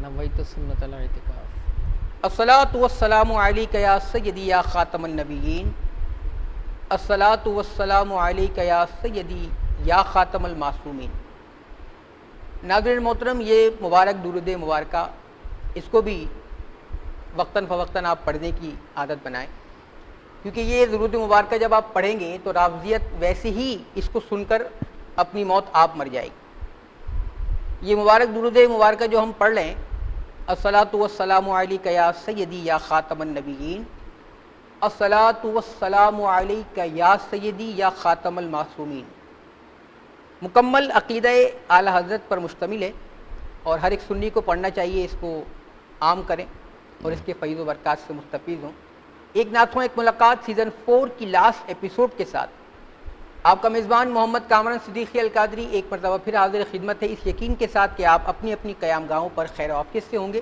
نویت سنت الاعتکاف۔ الصلاۃ والسلام علیک یا سیدی یا خاتم النبیین، الصلاۃ والسلام علیک یا سیدی یا خاتم المعصومین۔ ناظرین محترم، یہ مبارک درود مبارکہ اس کو بھی وقتاً فوقتاً آپ پڑھنے کی عادت بنائیں، کیونکہ یہ درود مبارکہ جب آپ پڑھیں گے تو رافضیت ویسے ہی اس کو سن کر اپنی موت آپ مر جائے گی۔ یہ مبارک درود مبارکہ جو ہم پڑھ لیں، الصلاۃ والسلام علیک یا سیدی یا خاتم النبیین، الصلاۃ والسلام علیک یا سیدی یا خاتم المعصومین، مکمل عقیدہ اعلیٰ حضرت پر مشتمل ہے اور ہر ایک سنی کو پڑھنا چاہیے، اس کو عام کریں اور اس کے فیض و برکات سے مستفیض ہوں۔ ایک ناتھوں ایک ملاقات سیزن 4 کی لاسٹ ایپیسوڈ کے ساتھ آپ کا میزبان محمد کامران صدیقی القادری ایک مرتبہ پھر حاضر خدمت ہے، اس یقین کے ساتھ کہ آپ اپنی اپنی قیام گاہوں پر خیر و عافیت سے ہوں گے،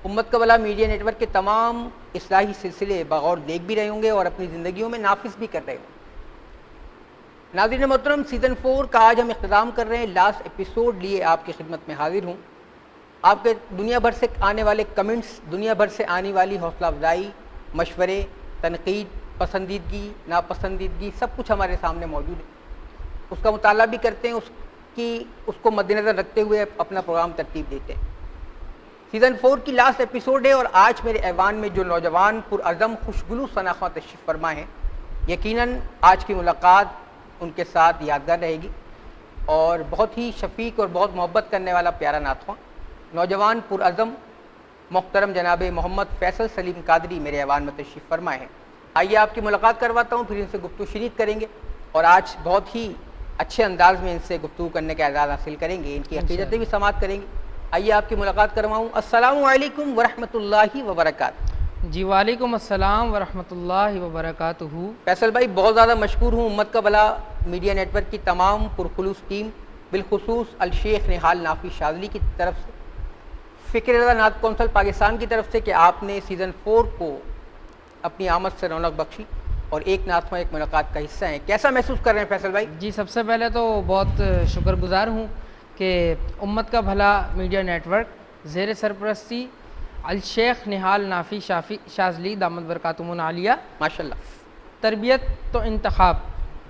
امت کا بھلا میڈیا نیٹ ورک کے تمام اصلاحی سلسلے بغور دیکھ بھی رہے ہوں گے اور اپنی زندگیوں میں نافذ بھی کر رہے ہوں گے۔ ناظرین محترم، سیزن 4 کا آج ہم اختتام کر رہے ہیں، لاسٹ ایپیسوڈ لیے آپ کی خدمت میں حاضر ہوں۔ آپ کے دنیا بھر سے آنے والے کمنٹس، دنیا بھر سے آنے والی حوصلہ افزائی، مشورے، تنقید، پسندیدگی، ناپسندیدگی، سب کچھ ہمارے سامنے موجود ہے، اس کا مطالعہ بھی کرتے ہیں، اس کو مد نظر رکھتے ہوئے اپنا پروگرام ترتیب دیتے ہیں۔ سیزن 4 کی لاسٹ ایپیسوڈ ہے اور آج میرے ایوان میں جو نوجوان پرعزم خوشگلو شناخواں تشریف فرما ہیں، یقیناً آج کی ملاقات ان کے ساتھ یادگار رہے گی اور بہت ہی شفیق اور بہت محبت کرنے والا پیارا ناتھواں نوجوان پرعزم محترم جناب محمد فیصل سلیم قادری میرے ایوان میں تشریف فرمائے ہیں۔ آئیے آپ کی ملاقات کرواتا ہوں، پھر ان سے گفتگو شریک کریں گے اور آج بہت ہی اچھے انداز میں ان سے گفتگو کرنے کا اعزاز حاصل کریں گے، ان کی عقیدتیں بھی سماعت کریں گے۔ آئیے آپ کی ملاقات کرواؤں۔ السلام علیکم ورحمۃ اللہ وبرکاتہ۔ جی وعلیکم السلام ورحمۃ اللہ وبرکاتہ۔ فیصل بھائی، بہت زیادہ مشکور ہوں امت کا بھلا میڈیا نیٹ ورک کی تمام پرخلوص ٹیم، بالخصوص الشیخ نہال نافی شاذلی کی طرف سے، فکر رضا نعت کونسل پاکستان کی طرف سے کہ آپ نے سیزن 4 کو اپنی آمد سے رونق بخشی اور ایک ناتھواں ایک ملاقات کا حصہ ہیں۔ کیسا محسوس کر رہے ہیں فیصل بھائی؟ جی سب سے پہلے تو بہت شکر گزار ہوں کہ امت کا بھلا میڈیا نیٹ ورک زیر سرپرستی الشیخ نہال نافی شاذلی دامت برکاتہم عالیہ، ماشاءاللہ، تربیت تو انتخاب،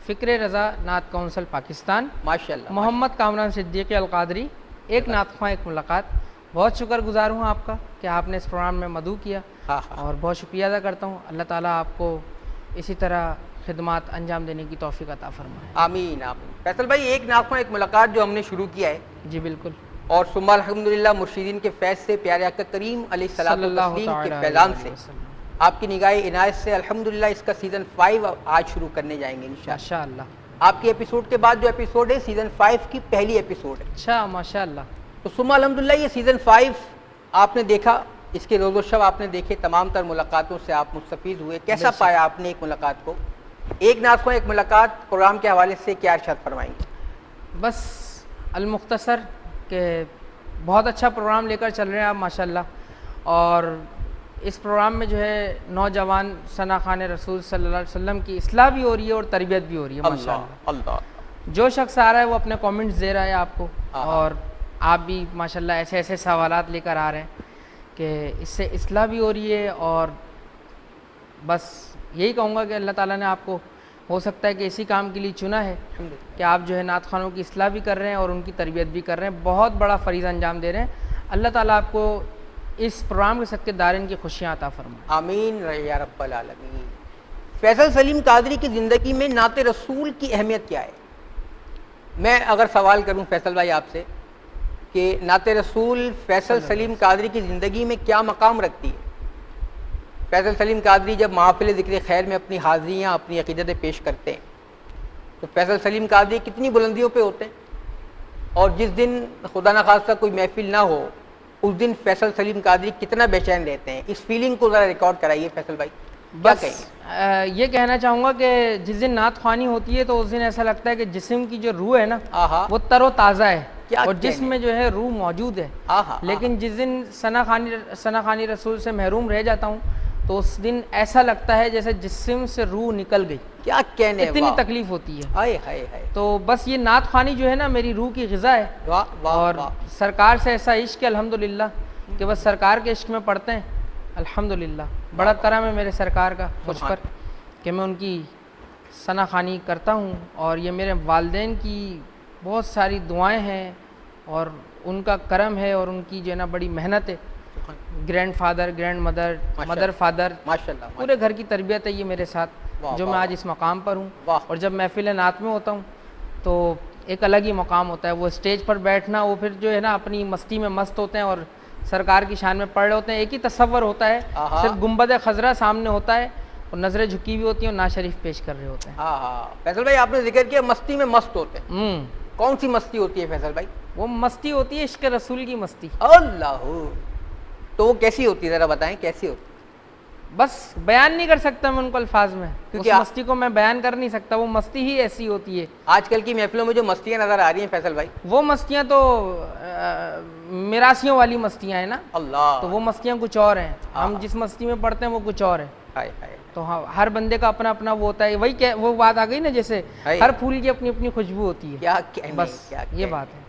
فکر رضا نعت کونسل پاکستان، ماشاءاللہ، محمد کامران صدیقی القادری، ایک ناتھواں ایک ملاقات، بہت شکر گزار ہوں آپ کا کہ آپ نے اس پروگرام میں مدعو کیا اور بہت شکریہ ادا کرتا ہوں۔ اللہ تعالیٰ آپ کو اسی طرح خدمات انجام دینے کی توفیق عطا فرمائے۔ آمین آمین۔ فیصل بھائی، ایک ناتھواں ایک ملاقات جو ہم نے شروع کیا ہے، جی بالکل، اور ثم الحمدللہ مرشدین کے فیض سے، پیارے آقا کریم علیہ الصلوۃ والتسلیم کے فیضان سے، آپ کی نگاہ عنایت سے الحمدللہ اس کا سیزن 5 آج شروع کرنے جائیں گے انشاءاللہ۔ ماشاءاللہ۔ آپ کی ایپیسوڈ کے بعد جو ایپیسوڈ ہے سیزن 5 کی پہلی ایپیسوڈ ہے۔ اچھا، ماشاءاللہ۔ تو ثم الحمدللہ یہ سیزن 5 آپ نے دیکھا، اس کے روز و شب آپ نے دیکھے، تمام تر ملاقاتوں سے آپ مستفید ہوئے، کیسا پایا آپ نے ایک ملاقات کو؟ ایک ناتھواں ایک ملاقات پروگرام کے حوالے سے کیا ارشاد فرمائیں گے؟ بس المختصر کہ بہت اچھا پروگرام لے کر چل رہے ہیں آپ ماشاءاللہ، اور اس پروگرام میں جو ہے نوجوان ثناخوان رسول صلی اللہ علیہ وسلم کی اصلاح بھی ہو رہی ہے اور تربیت بھی ہو رہی ہے ماشاءاللہ۔ اللہ، جو شخص آ رہا ہے وہ اپنے کامنٹس دے رہا ہے آپ کو، اور آپ بھی ماشاءاللہ ایسے ایسے سوالات لے کر آ رہے ہیں کہ اس سے اصلاح بھی ہو رہی ہے، اور بس یہی کہوں گا کہ اللہ تعالیٰ نے آپ کو ہو سکتا ہے کہ اسی کام کے لیے چنا ہے کہ آپ جو ہے نعت خوانوں کی اصلاح بھی کر رہے ہیں اور ان کی تربیت بھی کر رہے ہیں، بہت بڑا فریضہ انجام دے رہے ہیں۔ اللہ تعالیٰ آپ کو اس پروگرام کے صدقے دارین کی خوشیاں عطا فرمائے، آمین یا رب العالمین۔ فیصل سلیم قادری کی زندگی میں نعت رسول کی اہمیت کیا ہے؟ میں اگر سوال کروں فیصل بھائی آپ سے کہ نعت رسول فیصل سلیم قادری کی زندگی میں کیا مقام رکھتی ہے؟ فیصل سلیم قادری جب محافل ذکر خیر میں اپنی حاضریاں، اپنی عقیدتیں پیش کرتے ہیں تو فیصل سلیم قادری کتنی بلندیوں پہ ہوتے ہیں، اور جس دن خدا نخواستہ کوئی محفل نہ ہو اس دن فیصل سلیم قادری کتنا بے چین رہتے ہیں؟ اس فیلنگ کو ذرا ریکارڈ کرائیے فیصل بھائی، کیا بس کہیں؟ یہ کہنا چاہوں گا کہ جس دن نعت خوانی ہوتی ہے تو اس دن ایسا لگتا ہے کہ جسم کی جو روح ہے نا وہ تر و تازہ ہے، اور جسم میں جو ہے روح موجود ہے، لیکن جس دن ثناخوانی رسول سے محروم رہ جاتا ہوں تو اس دن ایسا لگتا ہے جیسے جسم سے روح نکل گئی، کیا کہنے، اتنی تکلیف ہوتی ہے۔ ہائے ہائے ہائے۔ تو بس یہ نعت خوانی جو ہے نا میری روح کی غذا ہے، اور سرکار سے ایسا عشق ہے الحمدللہ کہ بس سرکار کے عشق میں پڑھتے ہیں. الحمدللہ بڑا کرم ہے میرے سرکار کا مجھ پر کہ میں ان کی ثنا خوانی کرتا ہوں, اور یہ میرے والدین کی بہت ساری دعائیں ہیں اور ان کا کرم ہے اور ان کی جو ہے نا بڑی محنت ہے. Grand father, grand mother, mother father, ماشاءاللہ پورے گھر کی تربیت ہے یہ میرے ساتھ, جو میں آج اس مقام پر ہوں. اور جب محفل نعت میں ہوتا ہوں تو ایک الگ ہی مقام ہوتا ہے. وہ اسٹیج پر بیٹھنا, وہ پھر جو ہے نا اپنی مستی میں مست ہوتے ہیں اور سرکار کی شان میں پڑھ رہے ہوتے ہیں. ایک ہی تصور ہوتا ہے, صرف گنبد خضرا سامنے ہوتا ہے اور نظریں جھکی ہوئی ہوتی ہیں اور نعت شریف پیش کر رہے ہوتے ہیں. فیصل بھائی آپ نے ذکر کیا مستی میں مست ہوتے ہیں, کون سی مستی ہوتی ہے فیصل بھائی؟ وہ مستی ہوتی ہے عشق رسول کی مستی. اللہ, تو وہ کیسی ہوتی ہے ذرا بتائیں کیسی ہوتی؟ بس بیان نہیں کر سکتا میں ان کو الفاظ میں, کیونکہ اس مستی کو میں بیان کر نہیں سکتا. وہ مستی ہی ایسی ہوتی ہے. آج کل کی محفلوں میں جو مستیاں نظر آ رہی ہیں فیصل بھائی, وہ مستیاں تو میراسیوں والی مستیاں ہیں نا. اللہ, تو وہ مستیاں کچھ اور ہیں. ہم جس مستی میں پڑھتے ہیں وہ کچھ اور ہے. تو ہر بندے کا اپنا اپنا وہ ہوتا ہے. وہی وہ بات آ گئی نا, جیسے ہر پھول کی اپنی اپنی خوشبو ہوتی ہے. بس یہ بات ہے.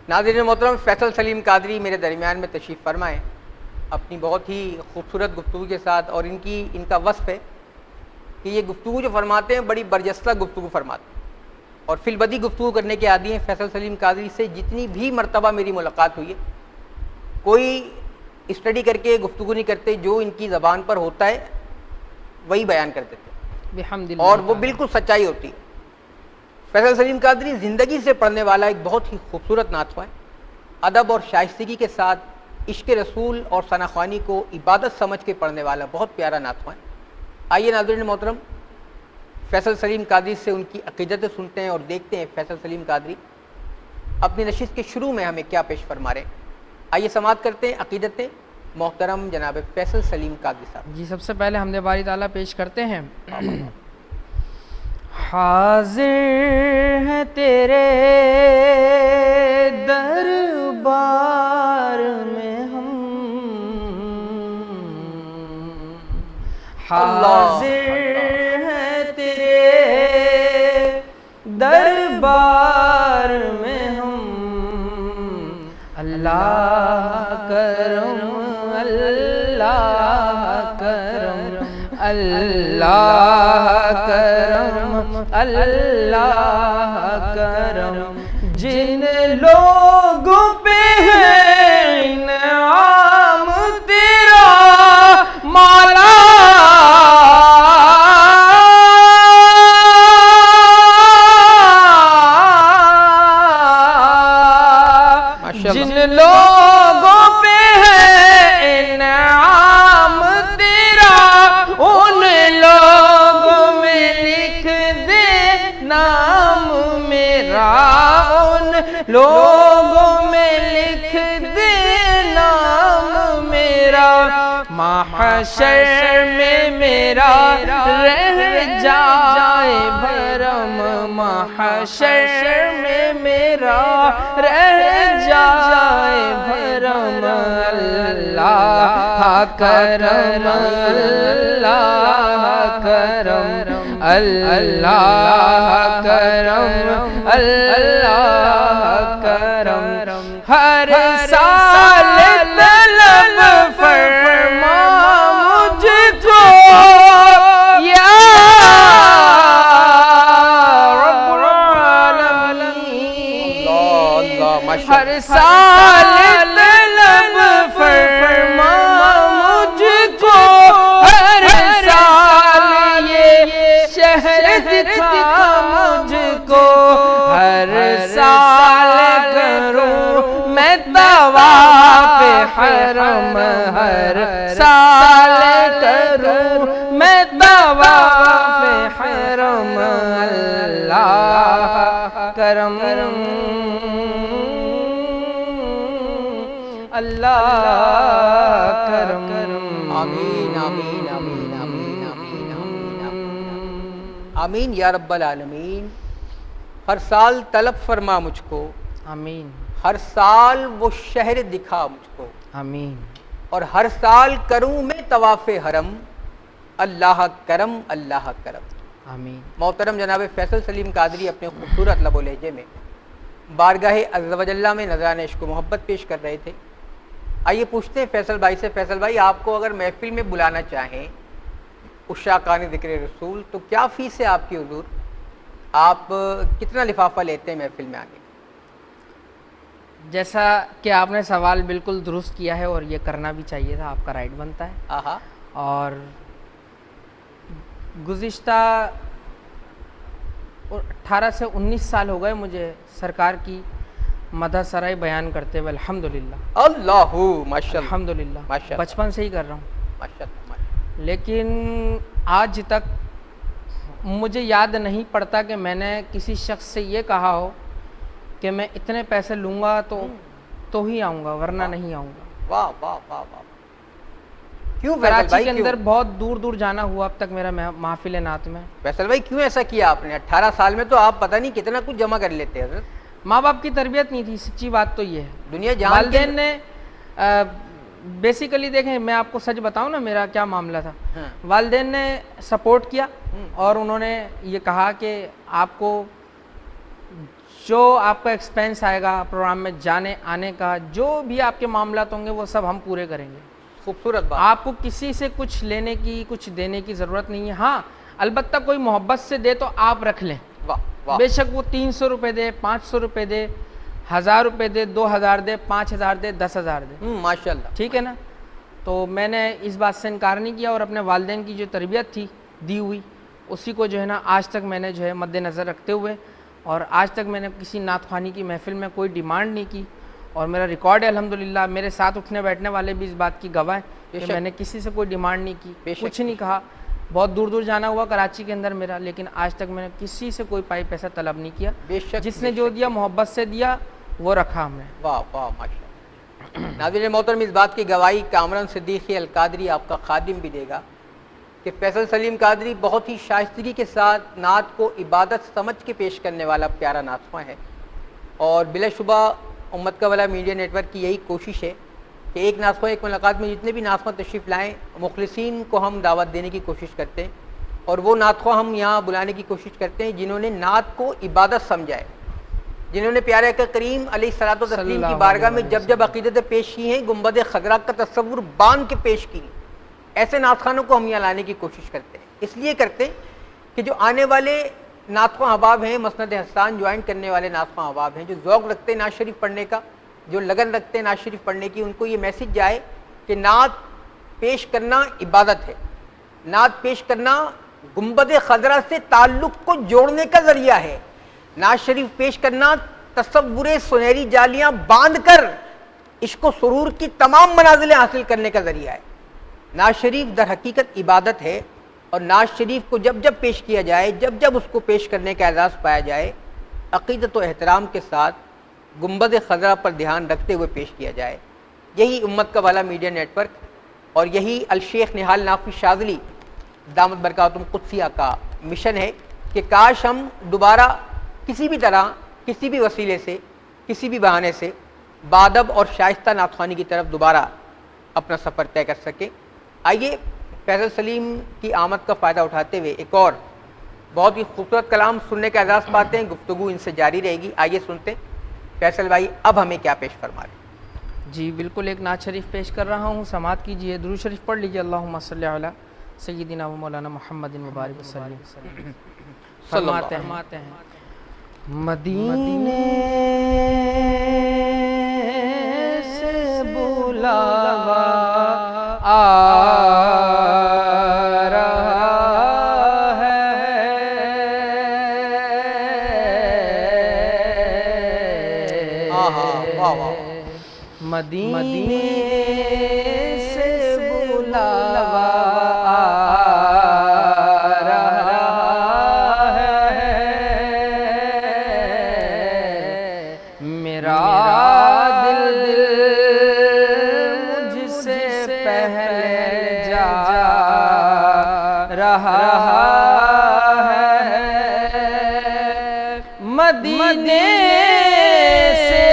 ناظرین محترم, فیصل سلیم قادری میرے درمیان میں تشریف فرمائیں اپنی بہت ہی خوبصورت گفتگو کے ساتھ. اور ان کا وصف ہے کہ یہ گفتگو جو فرماتے ہیں بڑی برجستہ گفتگو فرماتے ہیں اور فی البدی گفتگو کرنے کے عادی ہیں. فیصل سلیم قادری سے جتنی بھی مرتبہ میری ملاقات ہوئی ہے, کوئی اسٹڈی کر کے گفتگو نہیں کرتے, جو ان کی زبان پر ہوتا ہے وہی بیان کرتے تھے اور وہ بالکل سچائی ہوتی ہے. فیصل سلیم قادری زندگی سے پڑھنے والا ایک بہت ہی خوبصورت نعت خواں ہے. ادب اور شائستگی کے ساتھ عشق رسول اور ثنا خوانی کو عبادت سمجھ کے پڑھنے والا بہت پیارا نعت خواں ہے. آئیے ناظرین محترم, فیصل سلیم قادری سے ان کی عقیدتیں سنتے ہیں اور دیکھتے ہیں فیصل سلیم قادری اپنی نشست کے شروع میں ہمیں کیا پیش فرما رہے ہیں. آئیے سماعت کرتے ہیں عقیدتیں محترم جناب فیصل سلیم قادری صاحب. جی, سب سے پہلے حمد باری تعالیٰ پیش کرتے ہیں. حاضر ہے تیرے دربار میں ہم, حاضر ہے تیرے دربار میں ہم. اللہ کرم, اللہ کرم, اللہ کرم, اللہ کرم. جن لوگوں پہ ہے انعام تیرا مولا, جن لوگوں پہ ہے انعام تیرا, ان لوگوں میں لکھ دے نام میرا, ان لوگوں میں لکھ دے نام میرا. محشر میں میرا رہ جائے بھرم, محشر میں میرا رہ جائے بھرم. اللہ کرم, اللہ کرم, اللہ کرم, اللہ کرم. ہر سال طلب فرما مجھ کو یا رب العالمین, ہر سال طلب فرما مجھ کو, ہر سال یہ شہر دکھا مجھ کو, ہر سال کروں میں طواف حرم, ہر سال کروں میں طواف حرم. اللہ کرم, اللہ کرم. آمین آمین آمین آمین آمین آمین آمین یا رب العالمین. ہر سال طلب فرما مجھ کو, آمین. ہر سال وہ شہر دکھا مجھ کو, آمین. اور ہر سال کروں میں طواف حرم. اللہ کرم, اللہ کرم. آمین. محترم جناب فیصل سلیم قادری اپنے خوبصورت لب و لہجے میں بارگاہ عز و جل میں نذرانِ عشق و محبت پیش کر رہے تھے. آئیے پوچھتے ہیں فیصل بھائی سے. فیصل بھائی آپ کو اگر محفل میں بلانا چاہیں عشاقان ذکر رسول تو کیا فیس ہے آپ کی حضور؟ آپ کتنا لفافہ لیتے ہیں محفل میں آنے؟ جیسا کہ آپ نے سوال بالکل درست کیا ہے اور یہ کرنا بھی چاہیے تھا, آپ کا رائٹ بنتا ہے. آہا. اور گزشتہ 18 سے 19 سال ہو گئے مجھے سرکار کی مدح سرائی بیان کرتے ہوئے, الحمدللہ. اللہ ماشاء اللہ الحمدللہ ماشاء اللہ بچپن سے ہی کر رہا ہوں. ماشاء اللہ. لیکن آج تک مجھے یاد نہیں پڑتا کہ میں نے کسی شخص سے یہ کہا ہو کہ میں اتنے پیسے لوں گا تو ہی آؤں گا, ورنہ نہیں آؤں گا. واہ واہ واہ واہ. کیوں فیصل کراچی بھائی کے کیوں؟ اندر بہت دور دور جانا ہوا اب تک میرا محافل نعت میں. فیصل بھائی کیوں ایسا کیا آپ نے؟ 18 سال میں تو آپ پتہ نہیں کتنا کچھ جمع کر لیتے حضرت. ماں باپ کی تربیت نہیں تھی, سچی بات تو یہ ہے. دنیا جہان والدین نے بیسیکلی دیکھیں, میں آپ کو سچ بتاؤں نا میرا کیا معاملہ تھا. والدین نے سپورٹ کیا اور انہوں نے یہ کہا کہ آپ کو جو آپ کا ایکسپینس آئے گا پروگرام میں جانے آنے کا, جو بھی آپ کے معاملات ہوں گے وہ سب ہم پورے کریں گے. خوبصورت بات. آپ کو کسی سے کچھ لینے کی کچھ دینے کی ضرورت نہیں ہے. ہاں البتہ کوئی محبت سے دے تو آپ رکھ لیں. بے شک وہ 300 روپے دے, 500 روپے دے, 1000 روپے دے, 2000 دے, 5000 دے, 10,000 دے, ماشاء اللہ. ٹھیک ہے نا. تو میں نے اس بات سے انکار نہیں کیا اور اپنے والدین کی جو تربیت تھی دی ہوئی اسی کو جو ہے نا آج تک میں نے جو ہے مد نظر رکھتے ہوئے, اور آج تک میں نے کسی نعت خوانی کی محفل میں کوئی ڈیمانڈ نہیں کی. اور میرا ریکارڈ ہے الحمدللہ, میرے ساتھ اٹھنے بیٹھنے والے بھی اس بات کی گواہ ہیں کہ میں نے کسی سے کوئی ڈیمانڈ نہیں کی, کچھ نہیں کہا. بہت دور دور جانا ہوا کراچی کے اندر میرا, لیکن آج تک میں نے کسی سے کوئی پائی پیسہ طلب نہیں کیا. جس نے جو دیا محبت سے دیا وہ رکھا ہم نے. واہ واہ ماشاء اللہ. ناظرین محترم, اس بات کی گواہی کامران صدیقی القادری آپ کا خادم بھی دے گا کہ فیصل سلیم قادری بہت ہی شائستگی کے ساتھ نعت کو عبادت سمجھ کے پیش کرنے والا پیارا نعت خواں ہے. اور بلا شبہ امت کا بھلا میڈیا نیٹ ورک کی یہی کوشش ہے کہ ایک نعت خواں ایک ملاقات میں جتنے بھی نعت خواں تشریف لائیں, مخلصین کو ہم دعوت دینے کی کوشش کرتے ہیں, اور وہ نعت خواں ہم یہاں بلانے کی کوشش کرتے ہیں جنہوں نے نعت کو عبادت سمجھا ہے, جنہوں نے پیارے آقا کریم علیہ الصلوۃ والتسلیم کی بارگاہ میں جب جب عقیدتیں پیش کی ہیں گنبد خضرا کا تصور باندھ کے پیش کی. ایسے نعت خوانوں کو ہم یہاں لانے کی کوشش کرتے ہیں. اس لیے کرتے ہیں کہ جو آنے والے نعت خواں احباب ہیں, مسند حسان جوائن کرنے والے نعت خواں احباب ہیں, جو ذوق رکھتے ہیں نعت شریف پڑھنے کا, جو لگن رکھتے ہیں نعت شریف پڑھنے کی, ان کو یہ میسج جائے کہ نعت پیش کرنا عبادت ہے, نعت پیش کرنا گنبد خضرا سے تعلق کو جوڑنے کا ذریعہ ہے, نعت شریف پیش کرنا تصور سنہری جالیاں باندھ کر عشق و سرور کی تمام منازلیں حاصل کرنے کا ذریعہ ہے. نعت شریف در حقیقت عبادت ہے, اور نعت شریف کو جب جب پیش کیا جائے, جب جب اس کو پیش کرنے کا اعزاز پایا جائے, عقیدت و احترام کے ساتھ گنبد خضرا پر دھیان رکھتے ہوئے پیش کیا جائے. یہی امت کا بھلا میڈیا نیٹ ورک اور یہی الشیخ نہال نافی شاذلی دامت برکاتہم قدسیہ کا مشن ہے کہ کاش ہم دوبارہ کسی بھی طرح, کسی بھی وسیلے سے, کسی بھی بہانے سے بادب اور شائستہ نعت خوانی کی طرف دوبارہ اپنا سفر طے کر سکیں. آئیے فیصل سلیم کی آمد کا فائدہ اٹھاتے ہوئے ایک اور بہت ہی خوبصورت کلام سننے کا اعزاز پاتے ہیں. گفتگو ان سے جاری رہے گی. آئیے سنتے ہیں فیصل بھائی اب ہمیں کیا پیش فرما رہے ہیں. جی بالکل, ایک نعت شریف پیش کر رہا ہوں, سماعت کیجیے, درود شریف پڑھ لیجیے. اللہم صلی علی سیدنا و مولانا محمد مبارک وسلم. فرماتے ہیں مدینے سے بلاوا آ رہا ہے, مدینے سے بلاوا آ رہا ہے, میرا دل مجھ سے پہلے جا رہا ہے, مدینے سے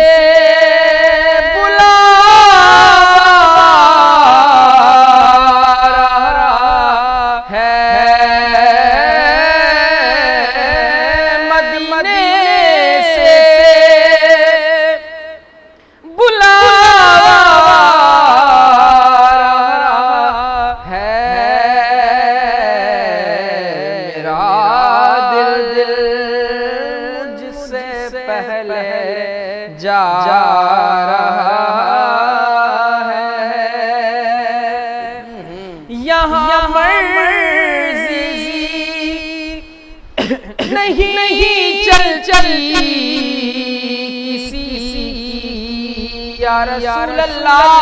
جا رہا ہے یہاں مرضی نہیں چلتی کسی یا رسول اللہ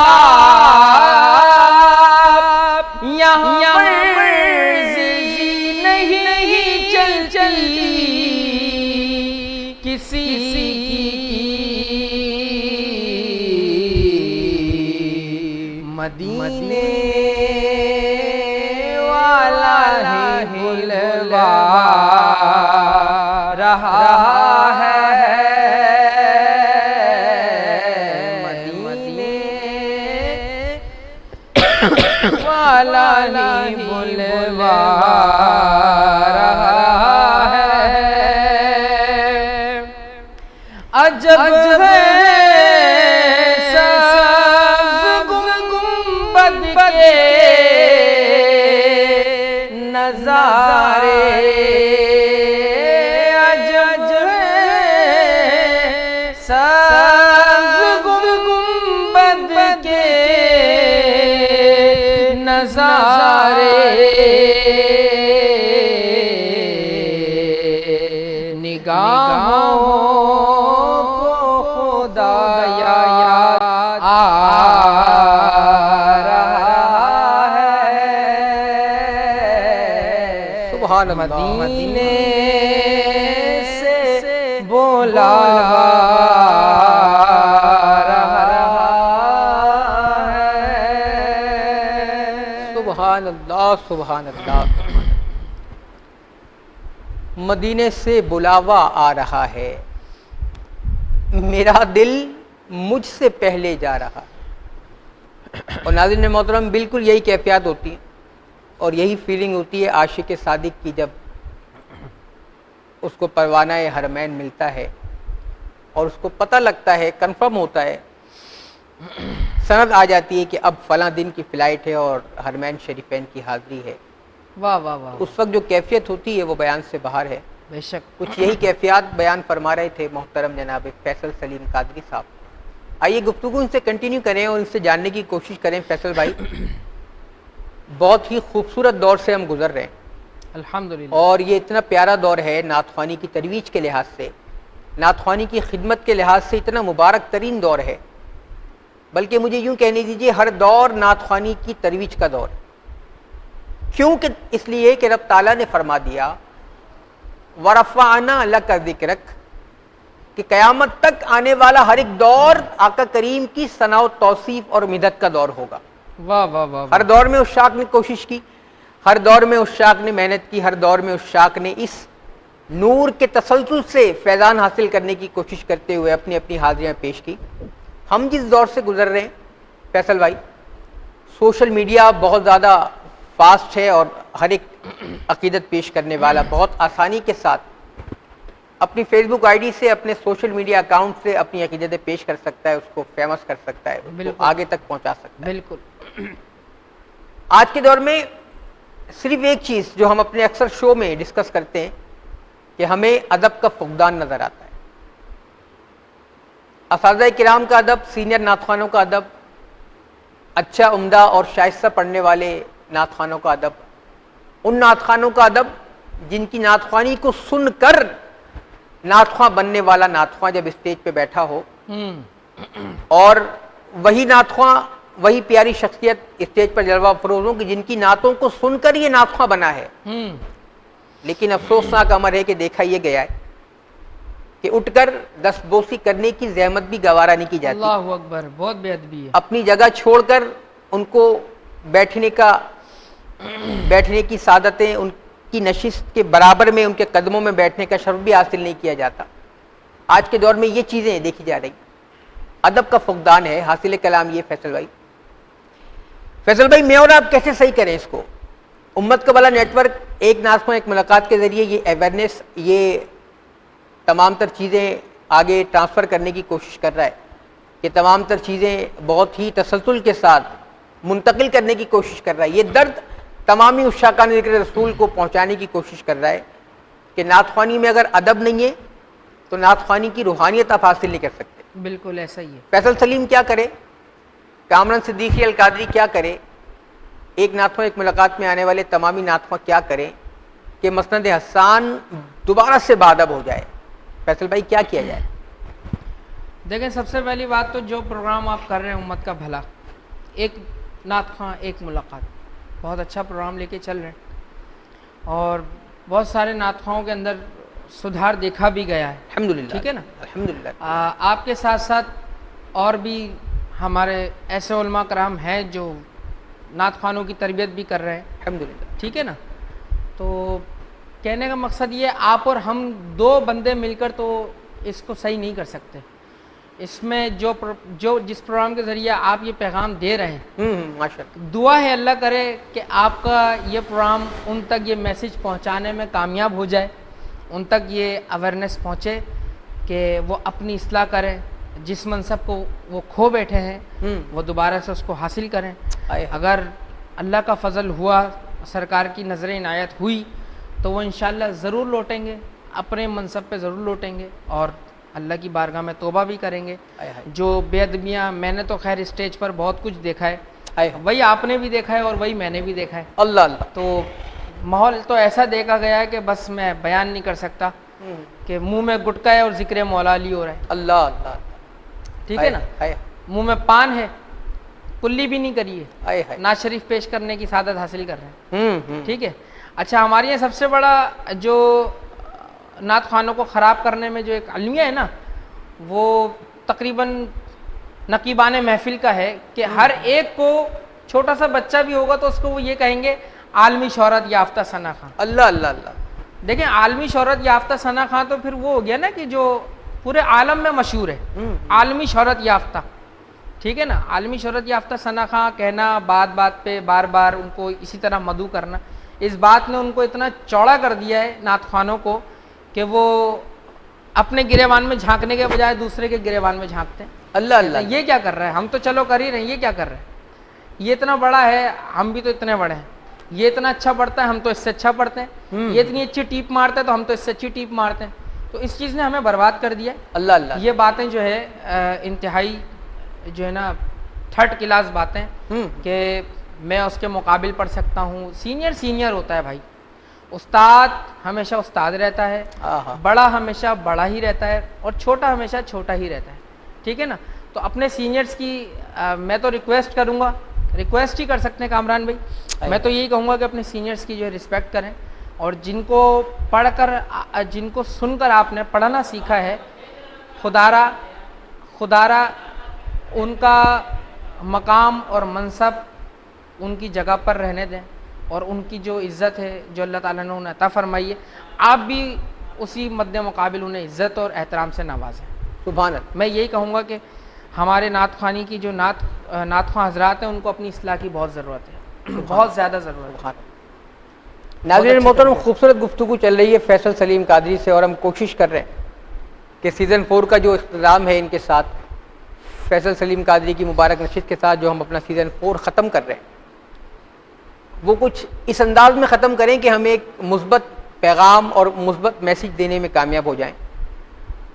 یہاں مرضی نہیں چلتی کسی مدینے والا ہی بلوا رہا ہے مدینے والا ہی بلوا رہا ہے عجب ہے سبز گنبد کے نظارے عجب ہے سبز گنبد کے نظارے نگاہوں مدینے سے بولا رہا ہے سبحان اللہ سبحان اللہ مدینے سے بلاوا آ رہا ہے میرا دل مجھ سے پہلے جا رہا اور ناظرین محترم بالکل یہی کیفیات ہوتی ہیں اور یہی فیلنگ ہوتی ہے عاشق صادق کی جب اس کو پروانہ حرمین ملتا ہے اور اس کو پتہ لگتا ہے کنفرم ہوتا ہے سند آ جاتی ہے کہ اب فلاں دن کی فلائٹ ہے اور حرمین شریفین کی حاضری ہے واہ واہ واہ اس وقت جو کیفیت ہوتی ہے وہ بیان سے باہر ہے بے شک کچھ یہی کیفیات بیان فرما رہے تھے محترم جناب فیصل سلیم قادری صاحب آئیے گفتگو ان سے کنٹینیو کریں اور ان سے جاننے کی کوشش کریں فیصل بھائی بہت ہی خوبصورت دور سے ہم گزر رہے ہیں الحمدللہ اور یہ اتنا پیارا دور ہے نعت خوانی کی ترویج کے لحاظ سے نعت خوانی کی خدمت کے لحاظ سے اتنا مبارک ترین دور ہے بلکہ مجھے یوں کہنے دیجئے ہر دور نعت خوانی کی ترویج کا دور ہے کیوں کہ اس لیے کہ رب تعالیٰ نے فرما دیا وَرَفَعْنَا لَكَ ذِكْرَكَ کہ قیامت تک آنے والا ہر ایک دور آقا کریم کی ثنا و توصیف اور مدح کا دور ہوگا واہ واہ واہ ہر دور میں عشاق نے کوشش کی ہر دور میں عشاق نے محنت کی ہر دور میں عشاق نے اس نور کے تسلسل سے فیضان حاصل کرنے کی کوشش کرتے ہوئے اپنی اپنی حاضریاں پیش کی ہم جس دور سے گزر رہے ہیں فیصل بھائی سوشل میڈیا بہت زیادہ فاسٹ ہے اور ہر ایک عقیدت پیش کرنے والا بہت آسانی کے ساتھ اپنی فیس بک آئی ڈی سے اپنے سوشل میڈیا اکاؤنٹ سے اپنی عقیدتیں پیش کر سکتا ہے اس کو فیمس کر سکتا ہے اس کو آگے تک پہنچا سکتا ہے بالکل آج کے دور میں صرف ایک چیز جو ہم اپنے اکثر شو میں ڈسکس کرتے ہیں کہ ہمیں ادب کا فقدان نظر آتا ہے اساتذہ کرام کا ادب سینئر نعت خوانوں کا ادب اچھا عمدہ اور شائستہ پڑھنے والے نعت خوانوں کا ادب ان نعت خوانوں کا ادب جن کی نعت خوانی کو سن کر نعت خواں بننے والا نعت خواں جب اسٹیج پہ بیٹھا ہو اور وہی نعت خواں وہی پیاری شخصیت اسٹیج پر جلوہ افروز ہوں کہ جن کی نعتوں کو سن کر یہ نعت خواں بنا ہے لیکن افسوسناک امر ہے کہ دیکھا یہ گیا ہے کہ اٹھ کر دست بوسی کرنے کی زحمت بھی گوارا نہیں کی جاتی اللہ اکبر بہت بے ادبی ہے اپنی جگہ چھوڑ کر ان کو بیٹھنے کی سعادتیں ان کی نشست کے برابر میں ان کے قدموں میں بیٹھنے کا شرف بھی حاصل نہیں کیا جاتا آج کے دور میں یہ چیزیں دیکھی جا رہی ادب کا فقدان ہے حاصل کلام یہ فیصل بھائی میں اور آپ کیسے صحیح کریں اس کو امت کا بلا نیٹ ورک ایک نعت خواں ایک ملاقات کے ذریعے یہ اویئرنیس یہ تمام تر چیزیں آگے ٹرانسفر کرنے کی کوشش کر رہا ہے کہ تمام تر چیزیں بہت ہی تسلسل کے ساتھ منتقل کرنے کی کوشش کر رہا ہے یہ درد تمامی عشاقان ذکر رسول کو پہنچانے کی کوشش کر رہا ہے کہ نعت خوانی میں اگر ادب نہیں ہے تو تو نعت خوانی کی روحانیت آپ حاصل نہیں کر سکتے. بالکل ایسا ہی ہے. فیصل سلیم کیا کرے, کامران صدیقی القادری کیا کرے, ایک نعت خواں ایک ملاقات میں آنے والے تمامی نعت خواں کیا کریں کہ مسند حسان دوبارہ سے بادب ہو جائے. فیصل بھائی کیا کیا جائے؟ دیکھیں سب سے پہلی بات تو جو پروگرام آپ کر رہے ہیں امت کا بھلا, ایک نعت خواں ایک ملاقات, بہت اچھا پروگرام لے کے چل رہے ہیں اور بہت سارے نعت خواہوں کے اندر سدھار دیکھا بھی گیا ہے. الحمدللہ. ٹھیک ہے نا. الحمدللہ. آپ کے ساتھ ساتھ اور بھی ہمارے ایسے علماء کرام ہیں جو نعت خوانوں کی تربیت بھی کر رہے ہیں. الحمدللہ. ٹھیک ہے نا. تو کہنے کا مقصد یہ آپ اور ہم دو بندے مل کر تو اس کو صحیح نہیں کر سکتے. اس میں جو جس پروگرام کے ذریعے آپ یہ پیغام دے رہے ہیں, ماشاءاللہ, دعا ہے اللہ کرے کہ آپ کا یہ پروگرام ان تک یہ میسیج پہنچانے میں کامیاب ہو جائے, ان تک یہ اویئرنیس پہنچے کہ وہ اپنی اصلاح کریں, جس منصب کو وہ کھو بیٹھے ہیں وہ دوبارہ سے اس کو حاصل کریں. اگر اللہ کا فضل ہوا, سرکار کی نظر عنایت ہوئی تو وہ انشاءاللہ ضرور لوٹیں گے, اپنے منصب پہ ضرور لوٹیں گے اور اللہ کی بارگاہ میں توبہ بھی کریں گے. جو بے ادبیاں, میں نے تو خیر اسٹیج پر بہت کچھ دیکھا ہے, وہی آپ نے بھی دیکھا ہے اور وہی میں نے بھی دیکھا ہے. اللہ اللہ. تو ماحول تو ایسا دیکھا گیا ہے کہ بس میں بیان نہیں کر سکتا کہ منہ میں گٹکا ہے اور ذکر مولا علی ہو رہا ہے. اللہ اللہ. ٹھیک ہے نا. منہ میں پان ہے, کلی بھی نہیں کری ہے, نعت شریف پیش کرنے کی سعادت حاصل کر رہے ہیں. ٹھیک ہے. اچھا, ہمارے یہاں سب سے بڑا جو نعت خوانوں کو خراب کرنے میں جو ایک المیہ ہے نا, وہ تقریباً نقیبان محفل کا ہے کہ ہر ایک کو, چھوٹا سا بچہ بھی ہوگا تو اس کو وہ یہ کہیں گے عالمی شہرت یافتہ ثنا خان. اللہ اللہ اللہ. دیکھیں عالمی شہرت یافتہ ثنا خان تو پھر وہ ہو گیا نا کہ جو پورے عالم میں مشہور ہے, عالمی شہرت یافتہ. ٹھیک ہے نا. عالمی شہرت یافتہ ثنا خان کہنا, بات بات پہ بار بار ان کو اسی طرح مدعو کرنا, اس بات نے ان کو اتنا چوڑا کر دیا ہے نعت خوانوں کو کہ وہ اپنے گریبان میں جھانکنے کے بجائے دوسرے کے گریبان میں جھانکتے ہیں. اللہ اللہ. یہ کیا کر رہا ہے؟ ہم تو چلو کر ہی رہے ہیں, یہ کیا کر رہے ہیں؟ یہ اتنا بڑا ہے, ہم بھی تو اتنے بڑے ہیں. یہ اتنا اچھا پڑھتا ہے, ہم تو اس سے اچھا پڑھتے ہیں. یہ اتنی اچھی ٹیپ مارتا ہے تو ہم تو اس سے اچھی ٹیپ مارتے ہیں. تو اس چیز نے ہمیں برباد کر دیا. اللہ اللہ. یہ باتیں جو ہے انتہائی جو ہے نا تھرڈ کلاس باتیں کہ میں اس کے مقابل پڑھ سکتا ہوں. سینئر ہوتا ہے بھائی. استاد ہمیشہ استاد رہتا ہے, بڑا ہمیشہ بڑا ہی رہتا ہے اور چھوٹا ہمیشہ چھوٹا ہی رہتا ہے. ٹھیک ہے نا. تو اپنے سینئرز کی میں تو ریکویسٹ کروں گا, ریکویسٹ ہی کر سکتے ہیں کامران بھائی, میں تو یہی کہوں گا کہ اپنے سینئرز کی جو ہے رسپیکٹ کریں, اور جن کو پڑھ کر, جن کو سن کر آپ نے پڑھنا سیکھا ہے, خدارا ان کا مقام اور منصب ان کی جگہ پر رہنے دیں, اور ان کی جو عزت ہے جو اللہ تعالیٰ نے انہیں عطا فرمائی ہے, آپ بھی اسی مد مقابل انہیں عزت اور احترام سے نوازیں. سبحان اللہ. میں یہی کہوں گا کہ ہمارے نعت خوانی کی جو نعت خواں حضرات ہیں ان کو اپنی اصلاح کی بہت ضرورت ہے, بہت زیادہ ضرورت ہے. ناظرین محترم, خوبصورت گفتگو چل رہی ہے فیصل سلیم قادری سے, اور ہم کوشش کر رہے ہیں کہ سیزن 4 کا جو اختتام ہے ان کے ساتھ, فیصل سلیم قادری کی مبارک نشست کے ساتھ جو ہم اپنا سیزن 4 ختم کر رہے ہیں, وہ کچھ اس انداز میں ختم کریں کہ ہم ایک مثبت پیغام اور مثبت میسیج دینے میں کامیاب ہو جائیں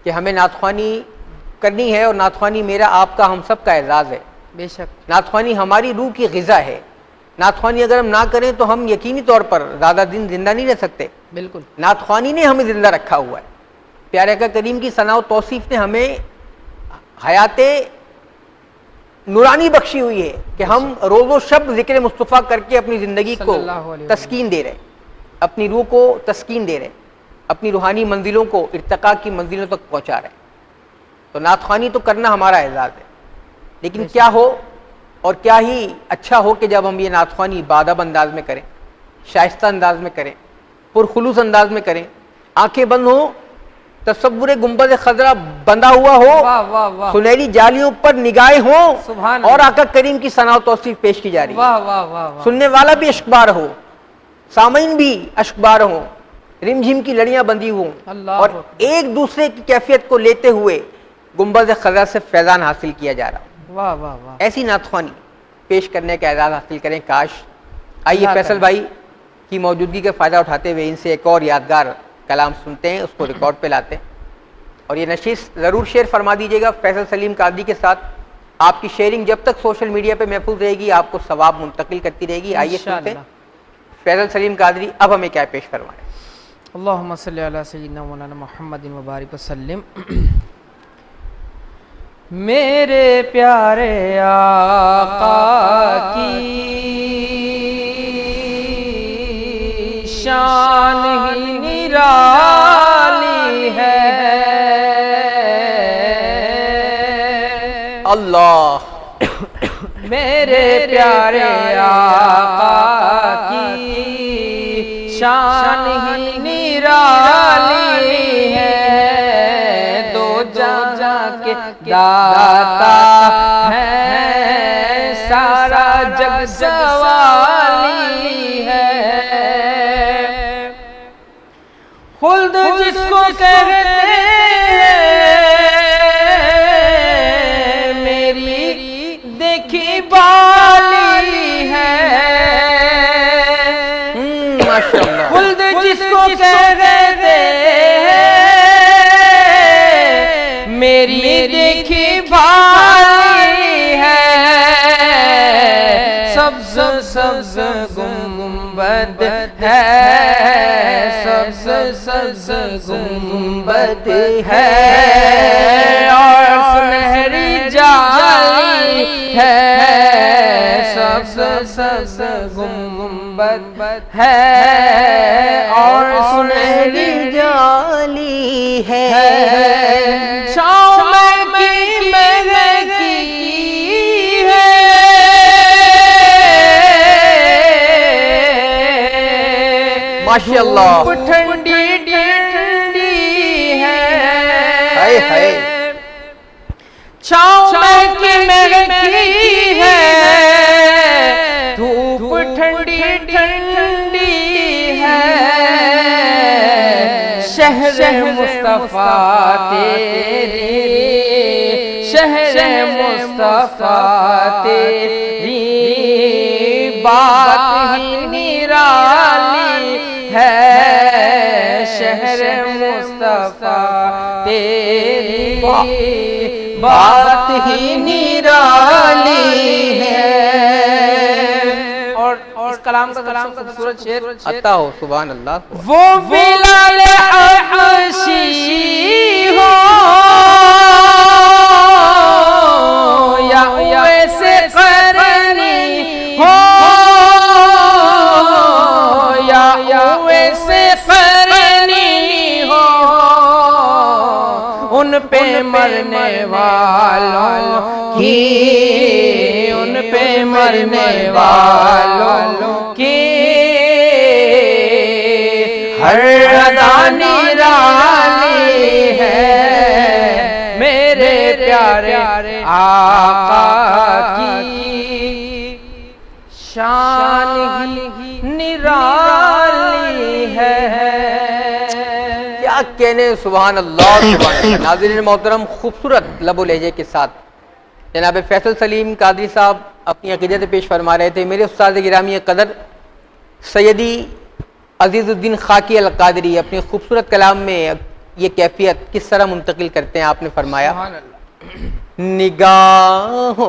کہ ہمیں نعت خوانی کرنی ہے, اور نعت خوانی میرا, آپ کا, ہم سب کا اعزاز ہے. بے شک نعت خوانی ہماری روح کی غذا ہے. نعت خوانی اگر ہم نہ کریں تو ہم یقینی طور پر زیادہ دن زندہ نہیں رہ سکتے. بالکل. نعت خوانی نے ہمیں زندہ رکھا ہوا ہے. پیارے آقا کریم کی ثنا و توصیف نے ہمیں حیات نورانی بخشی ہوئی ہے کہ ہم روز و شب ذکر مصطفیٰ کر کے اپنی زندگی کو تسکین دے رہے, اپنی روح کو تسکین دے رہے, اپنی روحانی منزلوں کو ارتقاء کی منزلوں تک پہنچا رہے. تو نعت خوانی تو کرنا ہمارا اعزاز ہے, لیکن کیا ہو اور کیا ہی اچھا ہو کہ جب ہم یہ نعت خوانی بادب انداز میں کریں, شائستہ انداز میں کریں, پرخلوص انداز میں کریں, آنکھیں بند ہوں, تصور گنبد خضرا بندھا ہوا ہو, سنہری جالیوں پر نگاہیں ہوں, اور آقا کریم کی ثنا و توصیف پیش کی جا رہی ہے. سننے والا بھی اشکبار ہو, سامعین بھی اشکبار ہوں, رم جھم کی لڑیاں بندھی ہوں, اور ایک دوسرے کی کیفیت کو لیتے ہوئے گنبد خضرا سے فیضان حاصل کیا جا رہا. واہ واہ واہ. ایسی نعت خوانی پیش کرنے کا اعزاز حاصل کریں. کاش. آئیے فیصل بھائی کی موجودگی کا فائدہ اٹھاتے ہوئے ان سے ایک اور یادگار کلام سنتے ہیں, اس کو ریکارڈ پہ لاتے ہیں. اور یہ نشست ضرور شیئر فرما دیجیے گا فیصل سلیم قادری کے ساتھ. آپ کی شیئرنگ جب تک سوشل میڈیا پہ محفوظ رہے گی آپ کو ثواب منتقل کرتی رہے گی. آئیے سنتے ہیں فیصل سلیم قادری اب ہمیں کیا پیش فرمائے. اللہم صلی علی سیدنا مولانا محمد وبارک وسلم. میرے پیارے آقا کی شان ہی نرالی ہے. اللہ میرے پیارے آقا کی شان ہی نرالی ہے. دو جہاں کے داتا ہے سارا جگ سوالی ہے. خلد جس کو کہتے دیکھی بالی ہے. خلد جس کو کہتے میری دیکھی بالی ہے. سبز سبز گنبد ہے سبز سبز گنبد ہے اور سنہری جالی ہے. سبز سبز گنبد ہے اور سنہری جالی ہے. شام کی مہکی ہے ماشاءاللہ. ٹھنڈی ٹھنڈی ہے. چھاؤں کی مہکی ہے دھوپ ٹھنڈی ٹھنڈی ہے. شہر مصطفیٰ تیری شہر مصطفیٰ تیری بات ہی نرالی ہے. شہر مصطفیٰ تیری بات ہی نرالی ہے. اور اس کلام کا خوبصورت شعر عطا ہو سبحان اللہ. وہ بلال حبشی ہو یا ویسے قرنی ہو یا ویسے قرنی ہو ان پہ مرنے والوں کی ان پہ مرنے والوں کی ہر ادا نرالی ہے. میرے پیارے آقا کی شان ہی نرالی ہے. کیا کہنے سبحان اللہ سبحان اللہ. ناظرین محترم خوبصورت لب و لہجے کے ساتھ جناب فیصل سلیم قادری صاحب اپنی عقیدت پیش فرما رہے تھے. میرے استاد گرامی قدر سیدی عزیز الدین خاکی القادری اپنی خوبصورت کلام میں یہ کیفیت کس طرح منتقل کرتے ہیں آپ نے فرمایا نگاہوں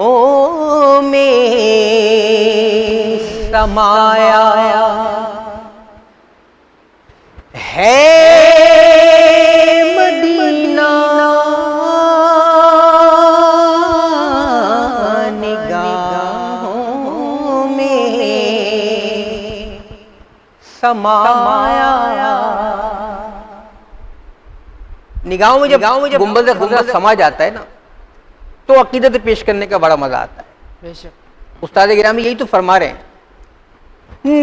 میں سمایا ہے مدینہ نگاہوں میں سمایا. نگاہوں میں جب گنبد خضرا سما جاتا ہے نا تو عقیدت پیش کرنے کا بڑا مزہ آتا ہے. بے شک استاد گرامی یہی تو فرما رہے ہیں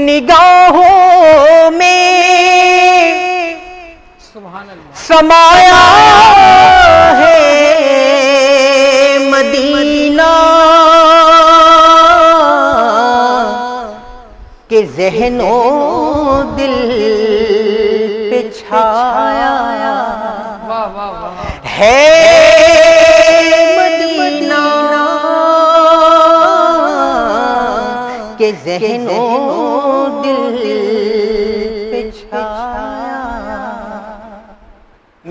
نگاہوں میں سبحان اللہ سمایا ہے مدینہ کہ ذہن و دل پہ چھایا واہ واہ واہ ہے مدینہ کہ ذہن و دل پہ چھایا.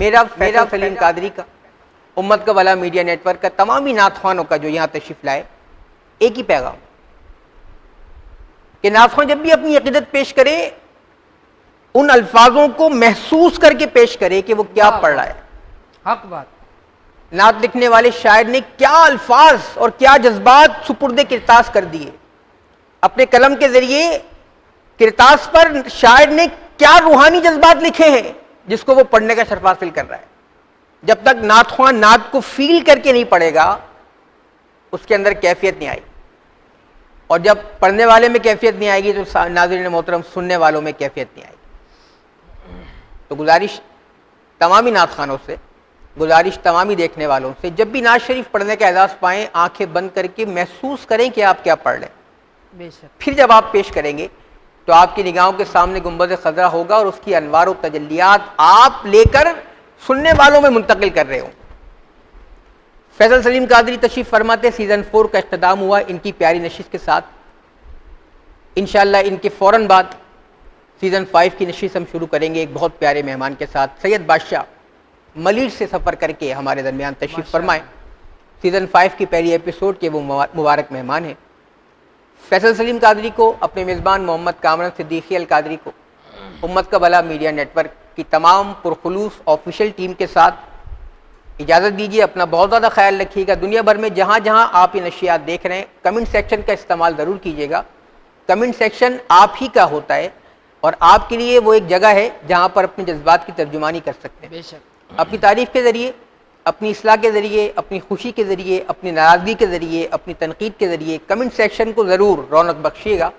میرا فیصل سلیم قادری کا، امت کا بھلا میڈیا نیٹ ورک کا، تمامی نعت خوانوں کا جو یہاں تشریف لائے، ایک ہی پیغام کہ نعت خوان جب بھی اپنی عقیدت پیش کرے ان الفاظوں کو محسوس کر کے پیش کرے کہ وہ کیا پڑھ رہا ہے۔ حق بات۔ نعت لکھنے والے شاعر نے کیا الفاظ اور کیا جذبات سپرد کرتاس کر دیے، اپنے قلم کے ذریعے کرتاس پر شاعر نے کیا روحانی جذبات لکھے ہیں جس کو وہ پڑھنے کا شرف حاصل کر رہا ہے۔ جب تک نعت خواں نعت کو فیل کر کے نہیں پڑھے گا اس کے اندر کیفیت نہیں آئے گی، اور جب پڑھنے والے میں کیفیت نہیں آئے گی تو ناظرین محترم سننے والوں میں کیفیت نہیں آئے گی۔ تو گزارش تمامی نعت خوانوں سے، گزارش تمامی دیکھنے والوں سے، جب بھی نعت شریف پڑھنے کا اعزاز پائیں آنکھیں بند کر کے محسوس کریں کہ آپ کیا پڑھ رہے ہیں۔ بے شک۔ پھر جب آپ پیش کریں گے تو آپ کی نگاہوں کے سامنے گنبد خضرا ہوگا اور اس کی انوار و تجلیات آپ لے کر سننے والوں میں منتقل کر رہے ہوں۔ فیصل سلیم قادری تشریف فرماتے، سیزن 4 کا اختتام ہوا ان کی پیاری نشست کے ساتھ۔ انشاءاللہ ان کے فوراً بعد سیزن 5 کی نشست ہم شروع کریں گے ایک بہت پیارے مہمان کے ساتھ۔ سید بادشاہ ملیٹ سے سفر کر کے ہمارے درمیان تشریف فرمائیں۔ سیزن 5 کی پہلی ایپیسوڈ کے وہ مبارک مہمان ہیں۔ فیصل سلیم قادری کو، اپنے میزبان محمد کامران صدیقی القادری کو، امت کا بھلا میڈیا نیٹ ورک کی تمام پرخلوص آفیشیل ٹیم کے ساتھ اجازت دیجیے۔ اپنا بہت زیادہ خیال رکھیے گا۔ دنیا بھر میں جہاں جہاں آپ یہ نشریات دیکھ رہے ہیں کمنٹ سیکشن کا استعمال ضرور کیجیے گا۔ کمنٹ سیکشن آپ ہی کا ہوتا ہے اور آپ کے لیے وہ ایک جگہ ہے جہاں پر اپنے جذبات کی ترجمانی کر سکتے ہیں۔ بے شک۔ اپنی تعریف کے ذریعے، اپنی اصلاح کے ذریعے، اپنی خوشی کے ذریعے، اپنی ناراضگی کے ذریعے، اپنی تنقید کے ذریعے کمنٹ سیکشن کو ضرور رونق بخشیے گا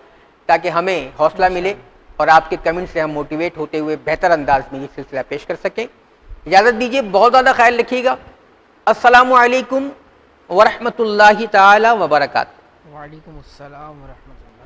تاکہ ہمیں حوصلہ ملے اور آپ کے کمنٹ سے ہم موٹیویٹ ہوتے ہوئے بہتر انداز میں یہ سلسلہ پیش کر سکیں۔ اجازت دیجیے، بہت زیادہ خیال رکھیے گا۔ السلام علیکم ورحمۃ اللہ تعالی وبرکاتہ۔ وعلیکم السلام ورحمۃ اللہ۔